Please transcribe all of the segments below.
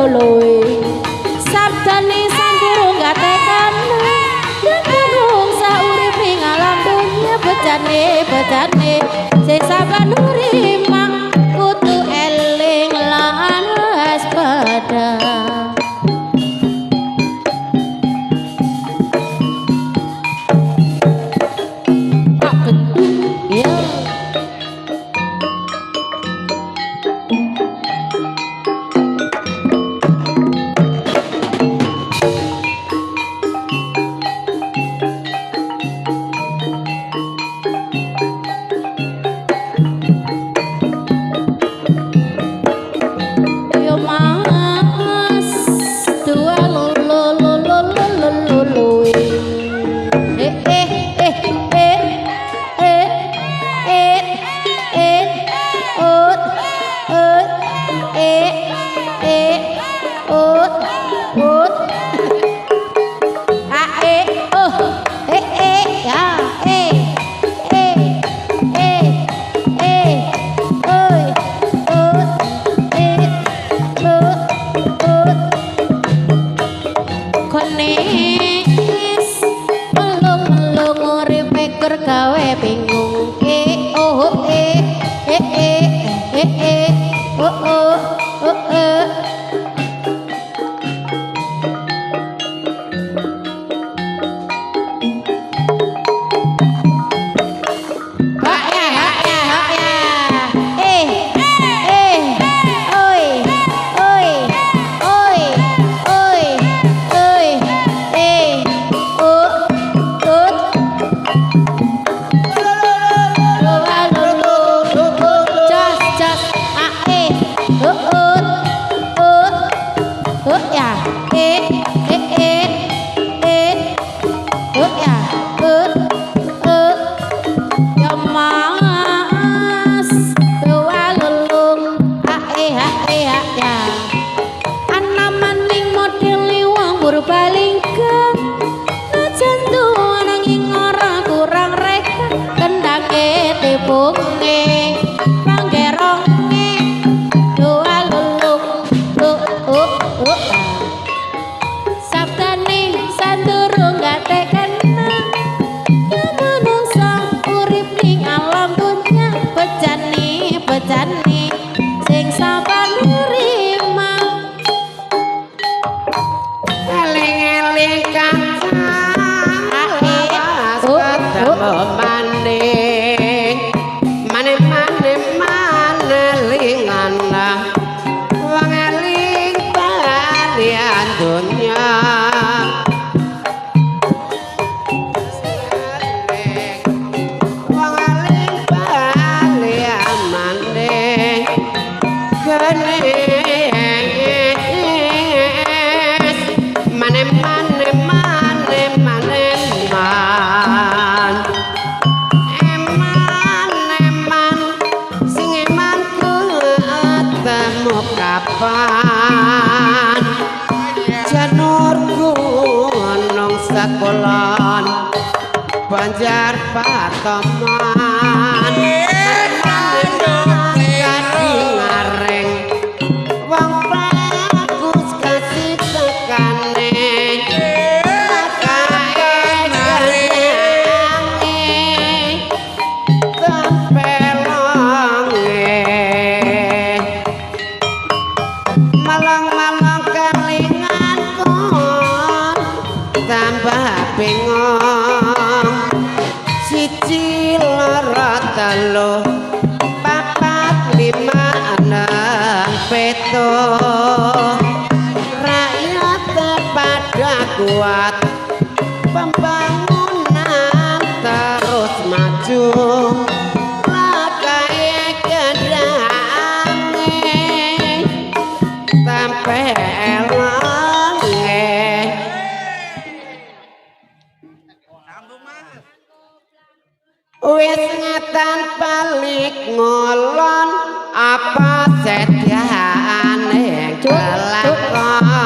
lului sabdane sandurung gatekan yen gunung saurip ning alam dunya bejane sing saban urip kudu eling lan waspada. Banjar Patoman gading areng wong bagus kasih tekane makae ganyange tempelonge malang-malang kelingan kon tambah bengong siji loro telu papat lima enam pitu rakyat pada kuat pembangunan terus maju rakyat kedange tempelonge wis ngatan balik ngolon apa sediane kelakon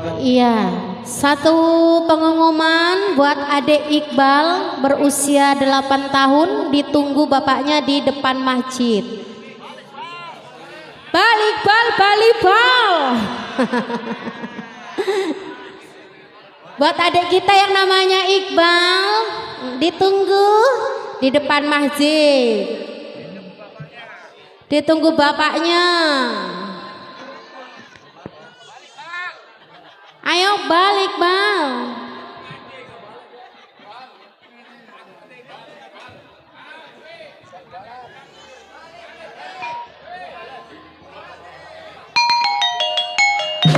Iya, satu pengumuman buat adik Iqbal berusia 8 tahun ditunggu bapaknya di depan masjid. Balik bal. Buat adik kita yang namanya Iqbal ditunggu di depan masjid. Ditunggu bapaknya. Ayo balik bal.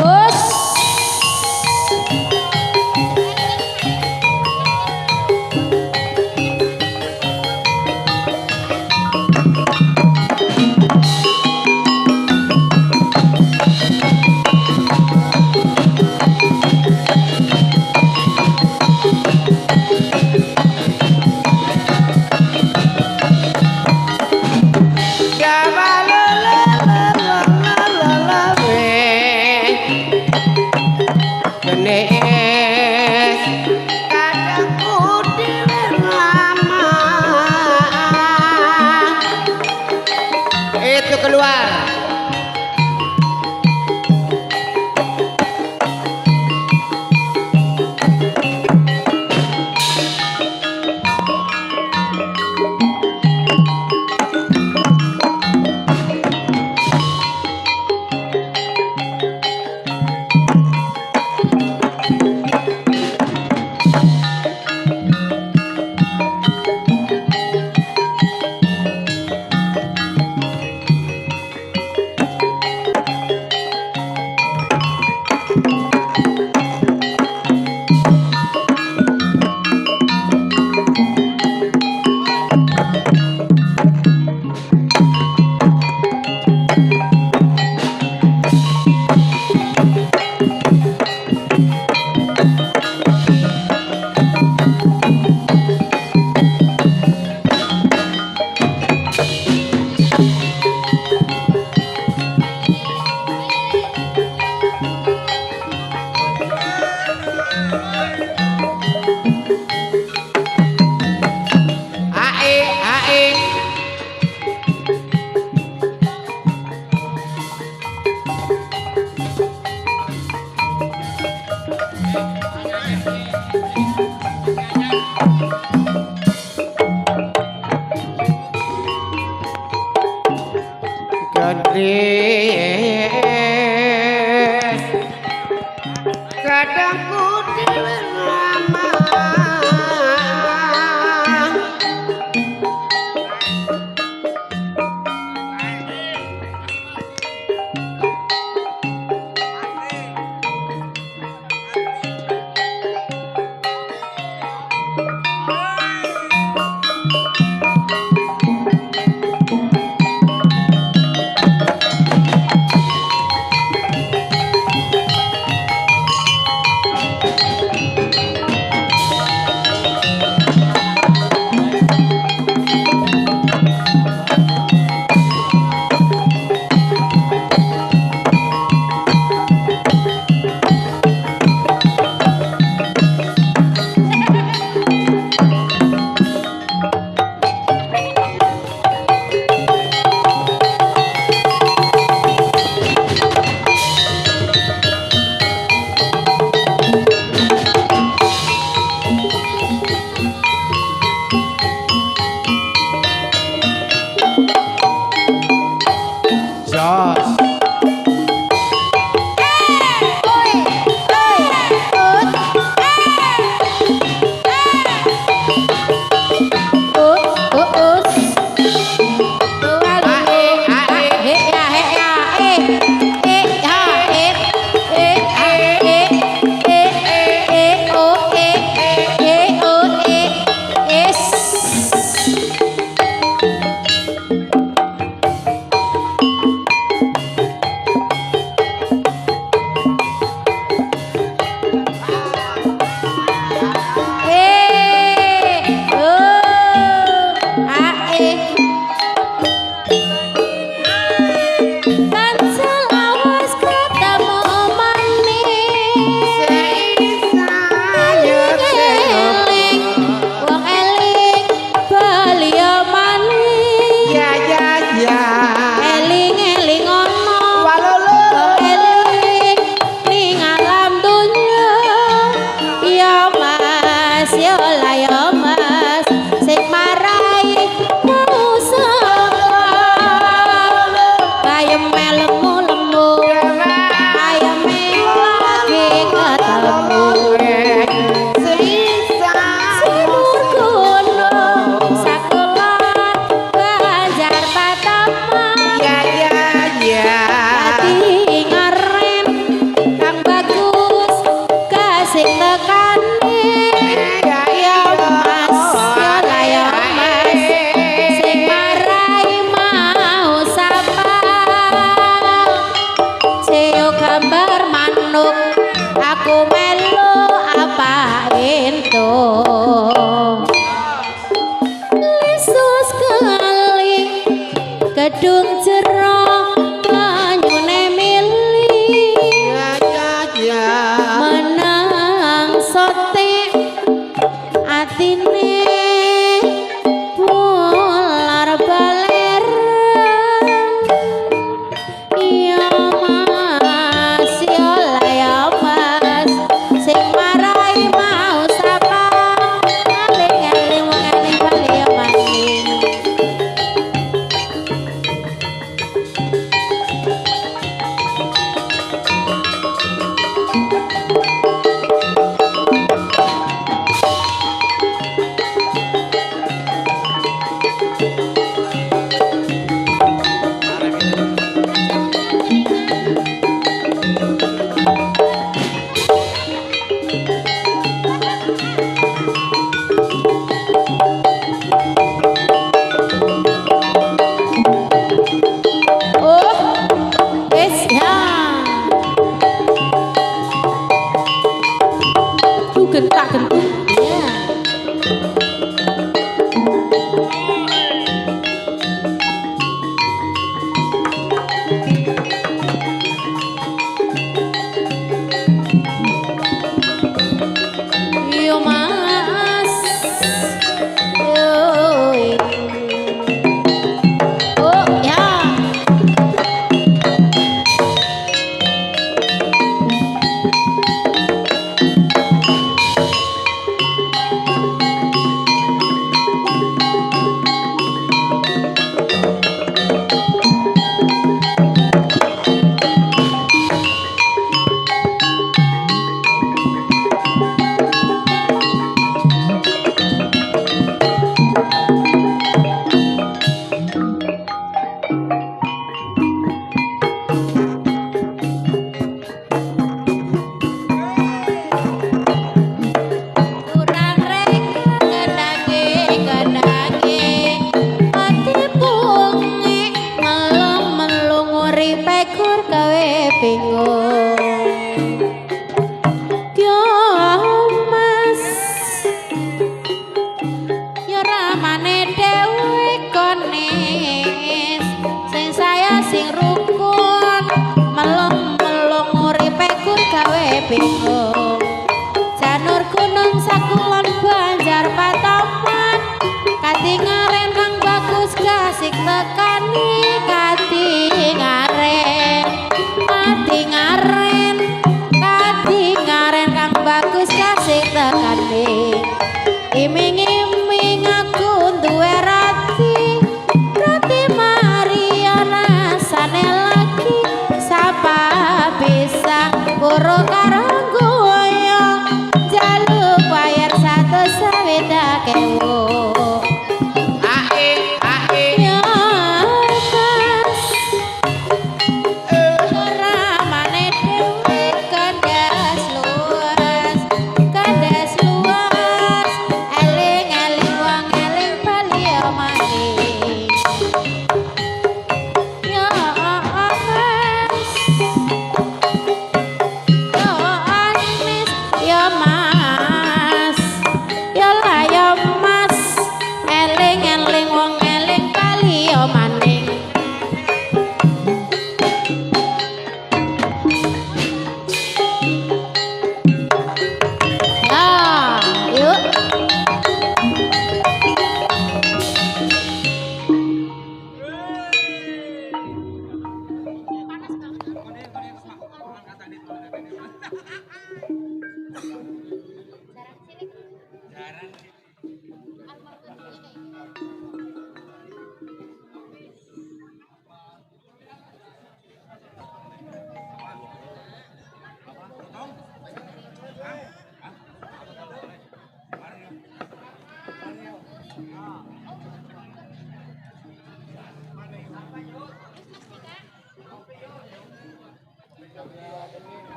Us. Itu keluar. Kadangku dhewe lama.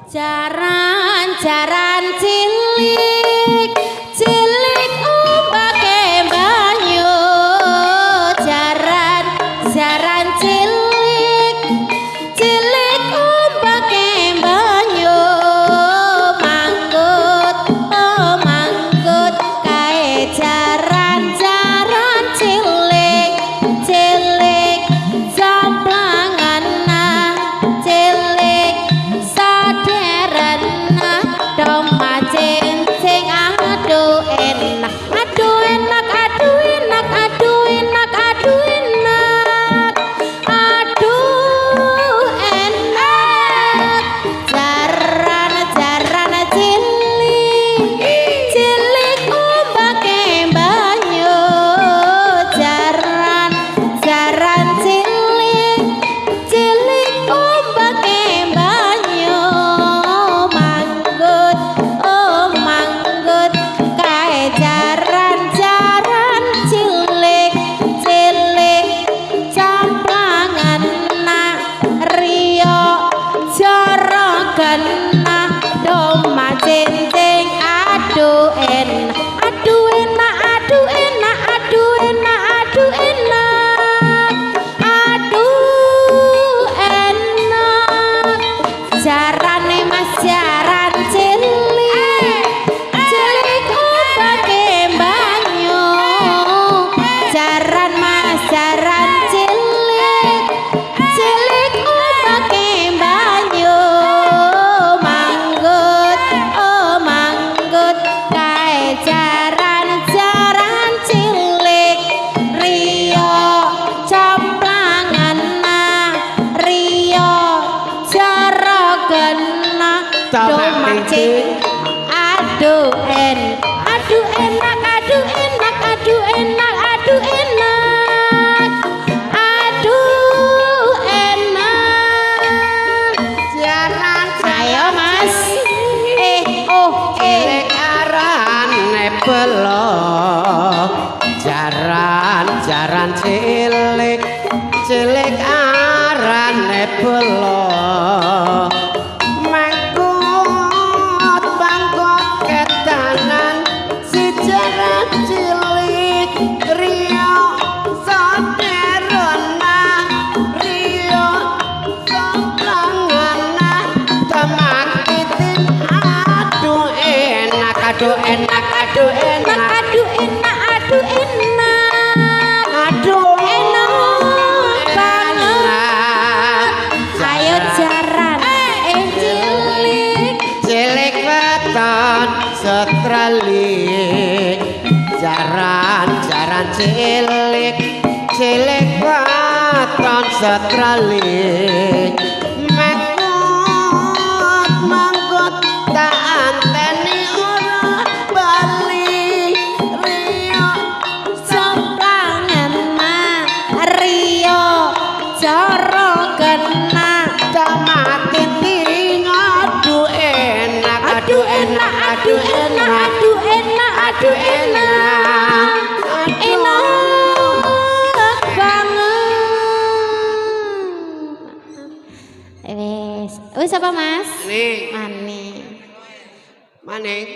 Jaran-jaran cilik cilik umpake banyu jaran-jaran cilik cilik umpake banyu manggut oh manggut kae jaran-jaran cilik cilik jomplangan cilik doma cincing aduh enak aduh enak aduh enak aduh enak aduh enak aduh enak jaran-jaran cilik cilik umpake banyu jaran-jaran cilik cilik umpake banyu oh manggut kae jaran-jaran cilik cilik camplangan riyo jorogan doma cincing aduh enak aduh enak aduh enak aduh enak aduh enak aduh enak jarane mas jaran cilik cilik umpake banyu jaran mas jaran cilik cilik umpake banyu manggut oh manggut kae jaran-jaran cilik riyo complangan riyo jorogen doma cincing aduh enak aduh enak aduh enak aduh enak aduh enak aduh enak Jaran ayo mas cilik arane belo jaran-jaran cilik cilik arane belo mangkut bangkot ketanan si jaran cilik rio soderona rio soplangana temakitin aduh enak aduh enak aduh enak aduh enak aduh enak aduh enak banget ayo jaran cilik cilik weton setralik jaran-jaran cilik cilik weton setralik mangkut mangkut tak anteni ora bali rio somplangan riyo jorogen tamatin aduh enak aduh enak aduh enak aduh enak aduh enak enak banget wis apa mas nih maning maning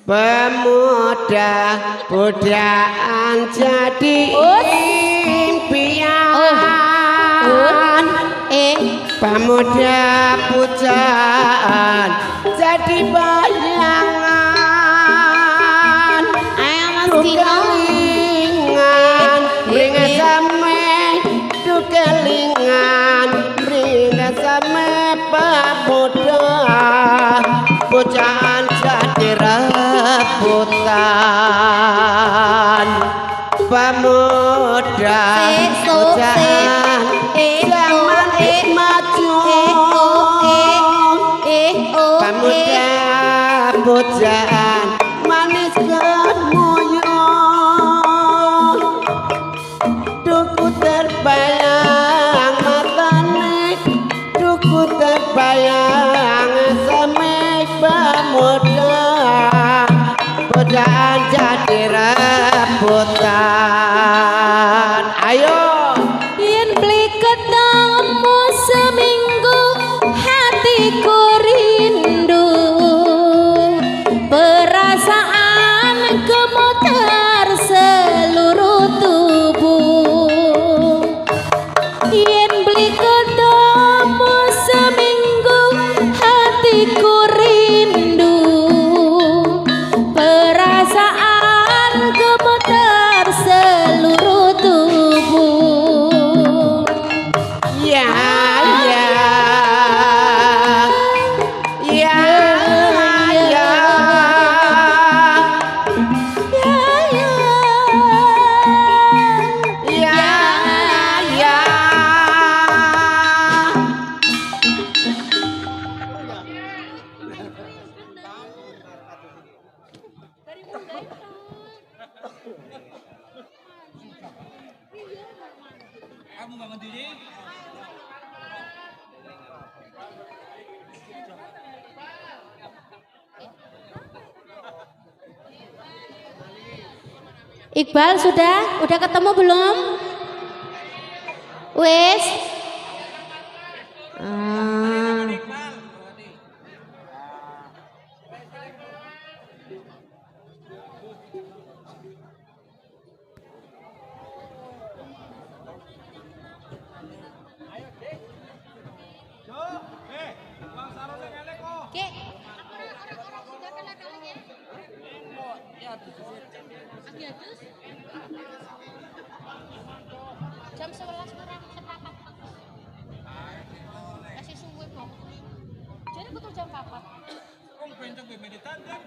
pemuda budaan jadi impian pemuda pujaan jadi bayangan ayo mas Dino kelingan ringan same kelingan ringan same pemuda pujaan jadi rebutan pemuda pujaan zaman maju pujaan manis kemoyo duku terbayang matane duku terbayang semek pemuda pujaan jadi rebutan ayo yen beli ketemu seminggu hatiku rindu perasaan gemetar seluruh tubuh yen beli ketemu seminggu hatiku rindu perasaan gemetar seluruh tubuh ya ya ya ya ya ya Iqbal sudah ketemu belum? Wes. Jam 11 kurang sepakat. Kasih suwe kok. Jadi betul jam 4. Wong benceng gue meditan kan.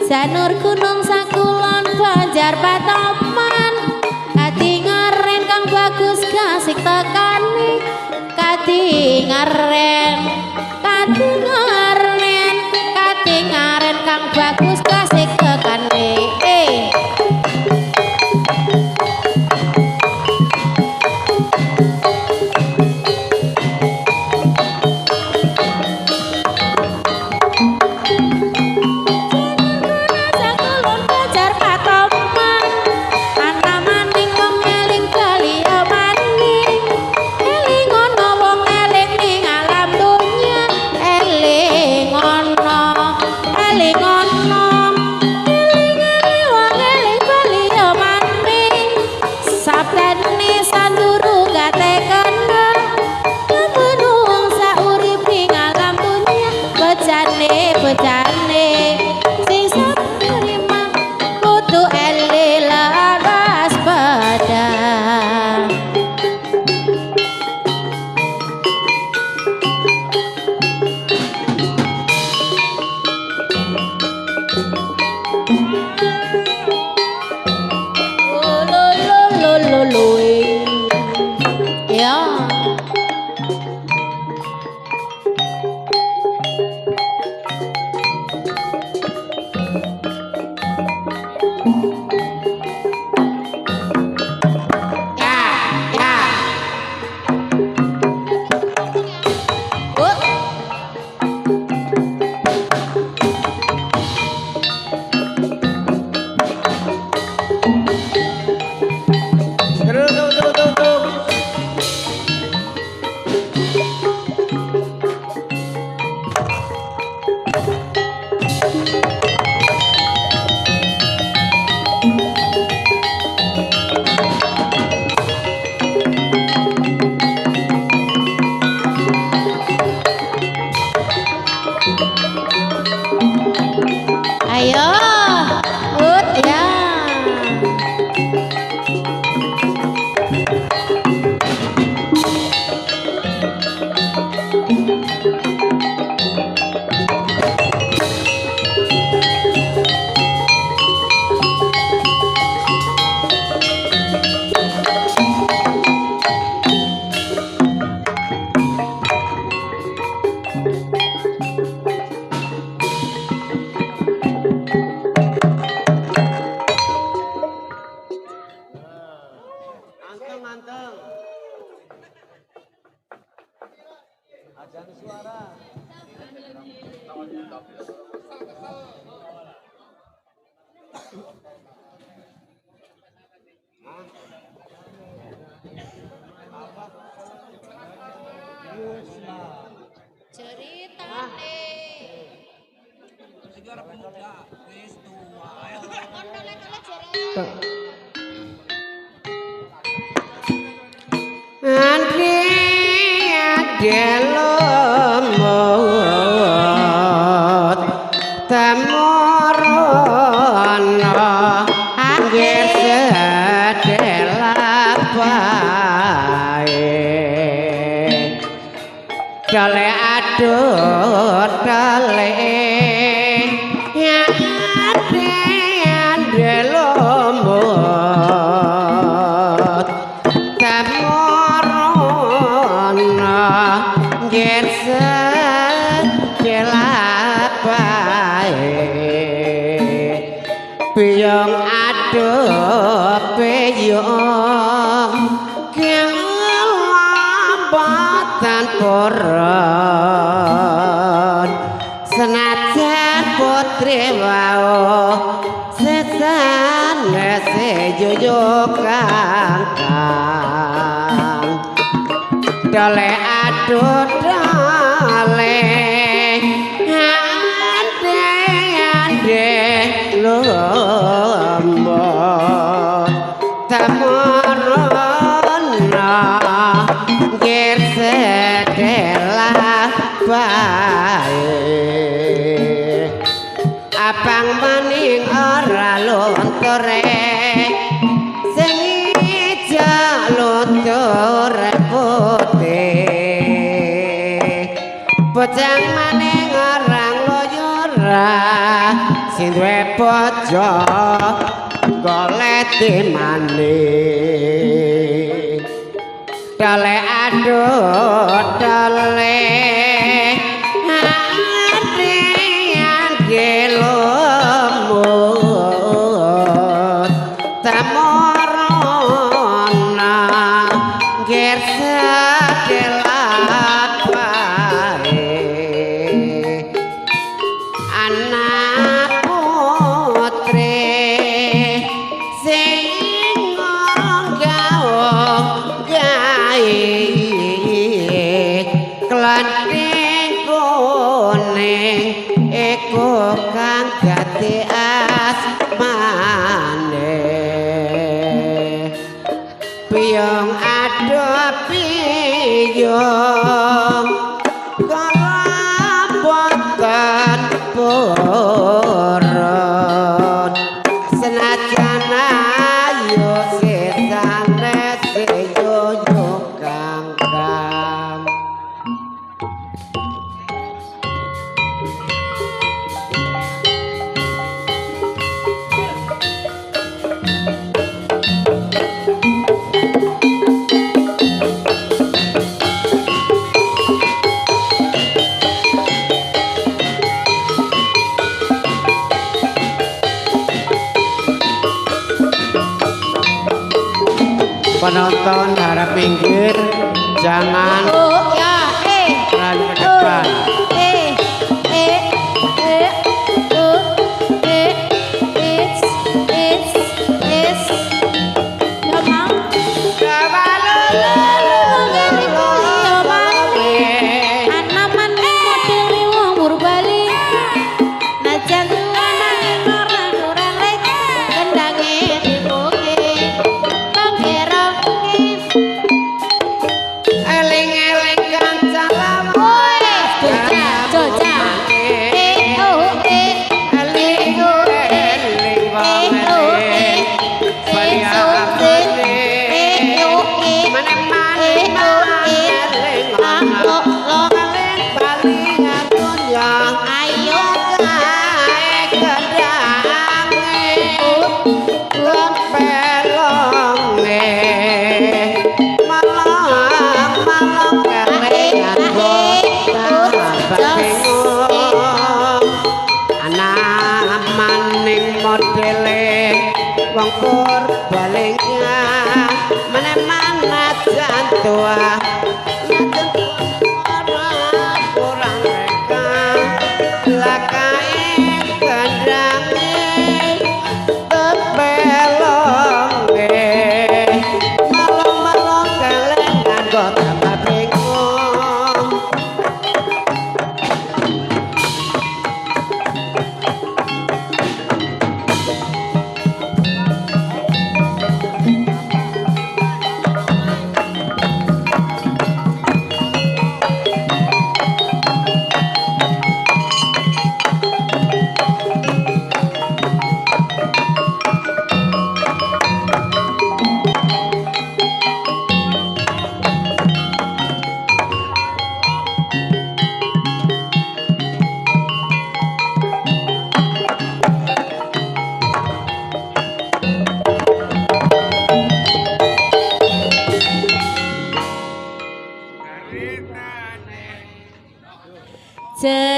Janur gunung sakulon banjar patoman kadi ngaren kang bagus kasih tekani kadi ngaren kang bagus kasih tekani Eling manteng. Ajan suara. Ceritane. Andri adelomot temorono anggir sedelapae dole aduh dole adelomot temorono anggir sedelapae biyong aduh biyong kelambatan poron senajan putri wau sesane sejujuk kangkang dole aduh dole ande lombok temorono ngir sedelah bae abang maning ora lunture sing ijo lunture putih bocah maning orang loyora sing duwe bojo goleti maning dole aduh dole gelomot temorona ngir sedelapae anak putri sing nggawa gawe klanthing kuning iku kang dadi asmane piyong aduh piyong kalabotan poron senajan ayu sesane sejujuk kangkang penonton harap pinggir jangan Oh ya, lari ke depan modele wong purbalingga mana jantua orang kurang reka lakai kendangi tepelonge malong-malong kelengan kok tambah bingung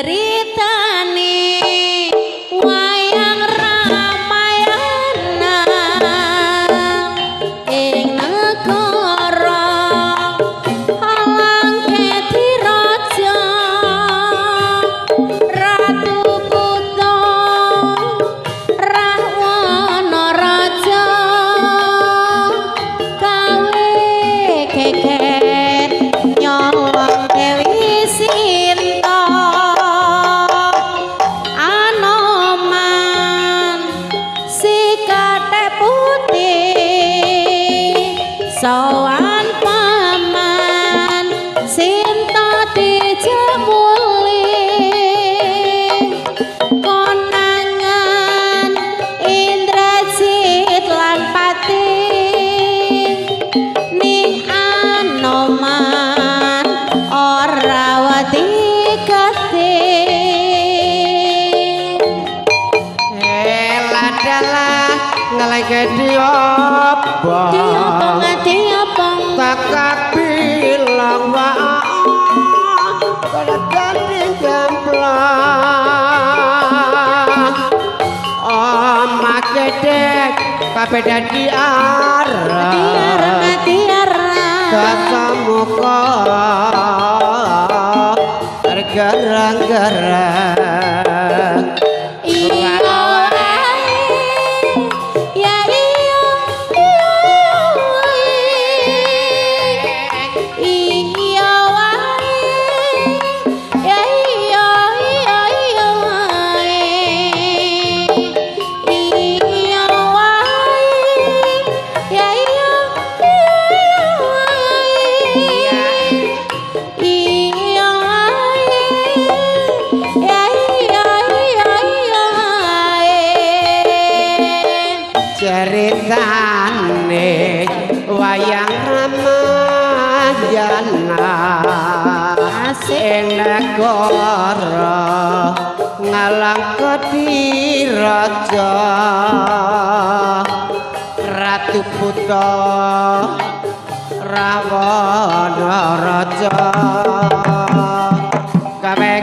ceritane wayang Ramayana ing negara Halangketiraja Ratu Kuta Rahwana Raja kawe keker nyolong Dewi Sinta Anoman sikate putih sowan paman Sinta dijemuli konangan Indrajit lan Pati ning Anoman ora wedi adalah ngelake diapa tak bilang wae kada dadi gamblang omah gedek kabeh dadi arah kasamuka gerang-gerang ceritane wayang Ramayana ing negara Ngalangketiraja Ratu Kuta Rahwana Raja kabeh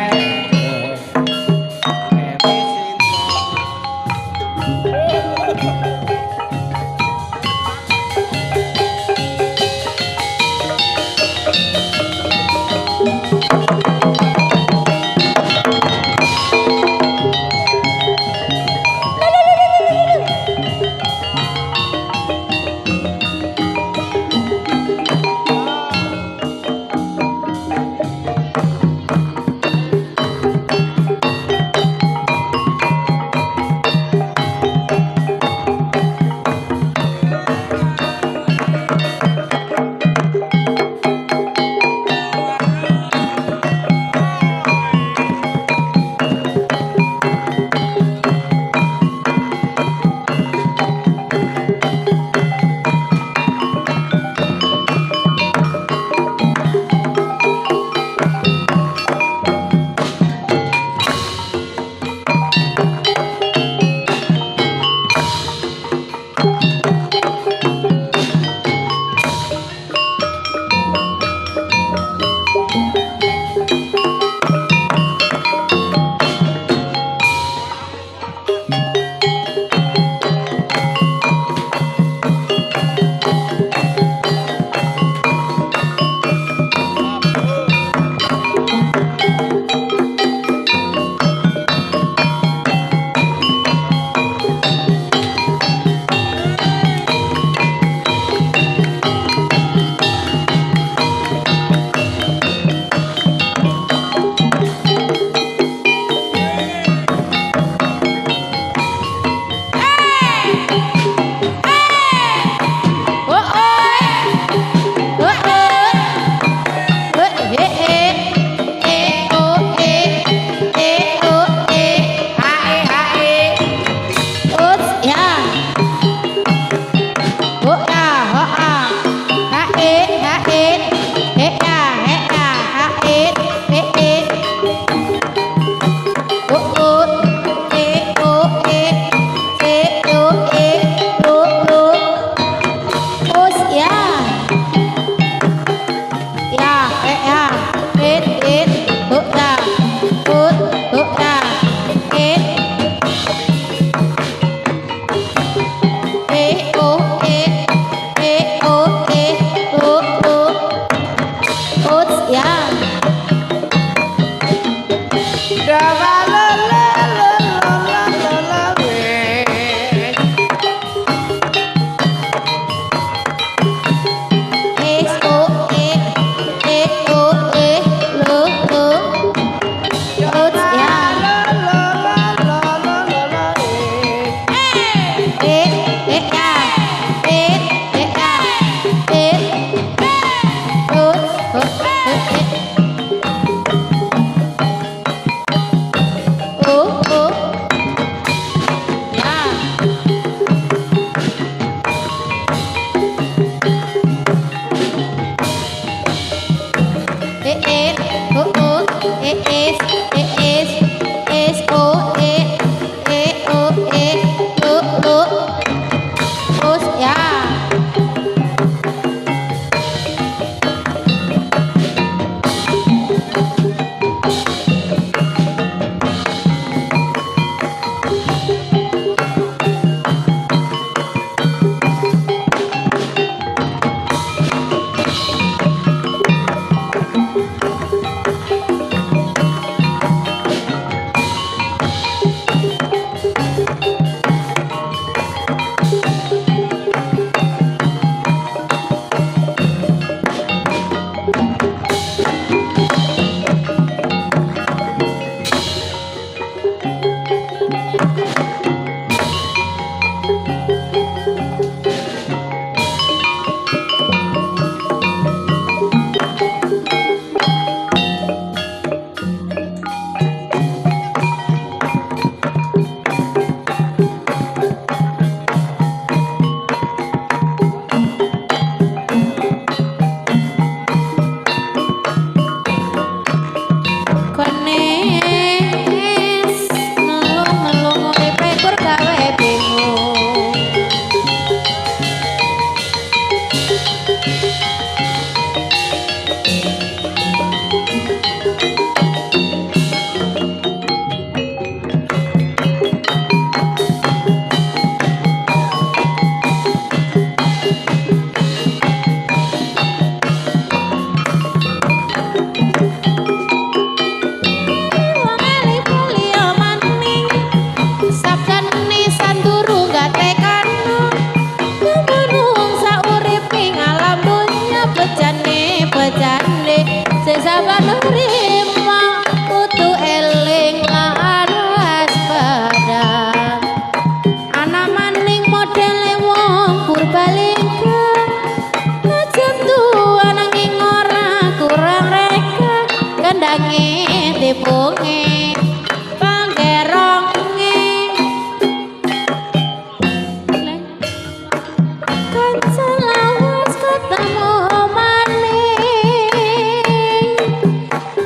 selawas ketemu maning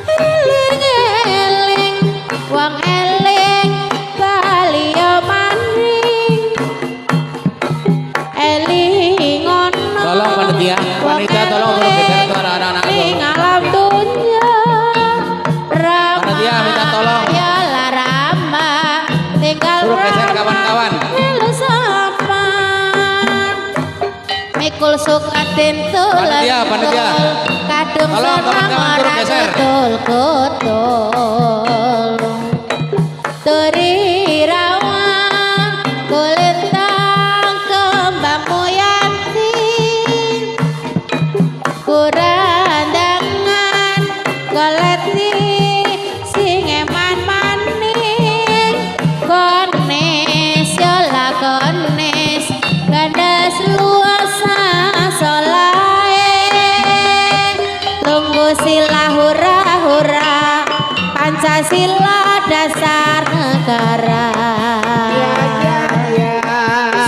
eling-eling wong eling bali yo maning eling ono Tolong panitia tolong turun geser ke anak-anak ning alam dunya Panitia, minta tolong. ya larama tinggal Suruh geser kawan-kawan. Mikul sukatin tulen Panitia. kadung Tolong, kawan-kawan, turun geser. kutul teri rawa kulintang kembang muyanti kurandangan koleti sing eman maning kones yola kones gandas luasa solae tunggu sila hura hura Pancasila dasar negara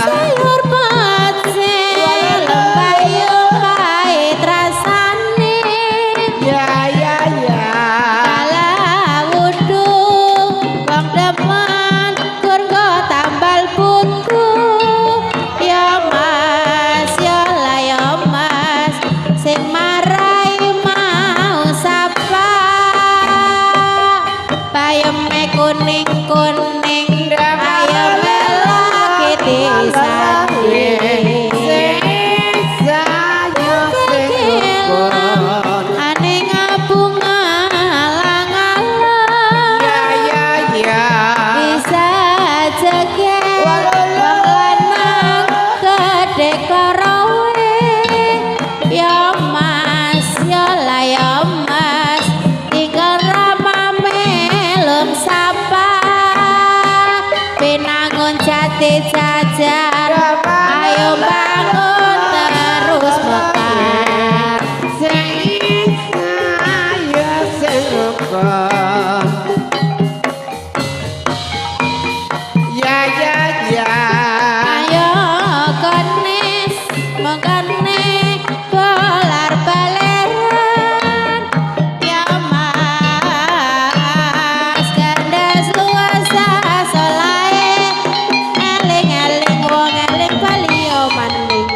sayur pece lembayung pahit rasane kala wudu wong demen kurgo tambal putu ya mas ya lah ya mas sing marai mau sapa bayeme kuning-kuning ayo lagi disane ane ngabung alang-alang bisa jegel wong lanang gede korowe ya mas ya lah ya mas tinggal rama melum sapa pinangun jati jajar ayo bangun terus mekar ayo kones mengkene bolar baleran ya mas gandas luasa solae eling-eling wong eling bali yo maning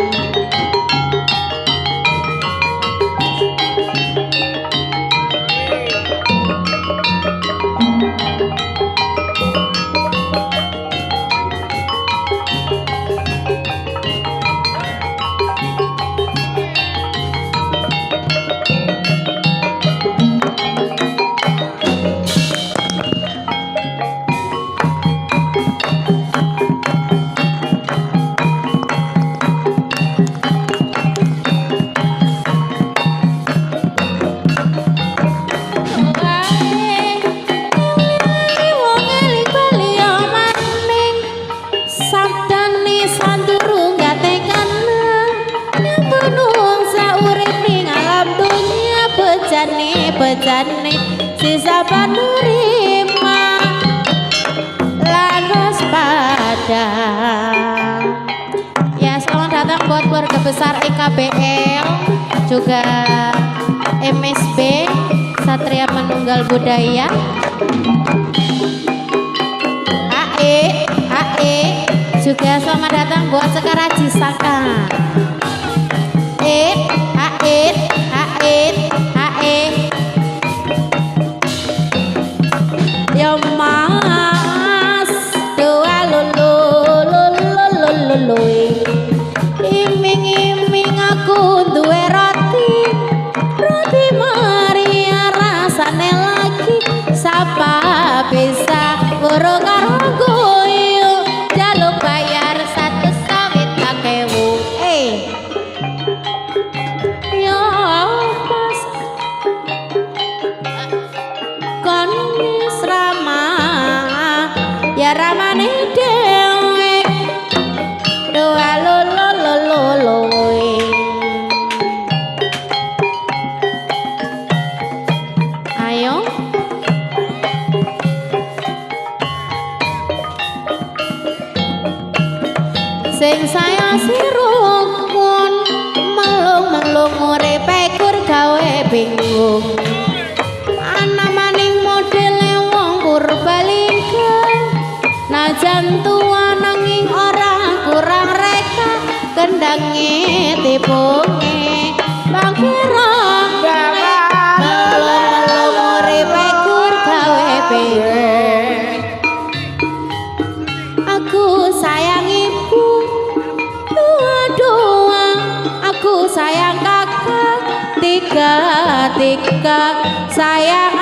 bejane sisa panurima lanus padang. Ya, selamat datang buat keluarga besar EKBL juga MSB Satria Manunggal Budaya. AE juga selamat datang buat Sekar Haji Saka. AE ya mas doa lulu iming aku duwe roti Maria rasane lagi sapa bisa guru karo guyu jaluk bayar 1 sawit 1.000 bungi bangkira melong-melong uripe kur gawe bingung. Aku sayang ibu dua-dua, aku sayang kakak tiga-tiga, sayang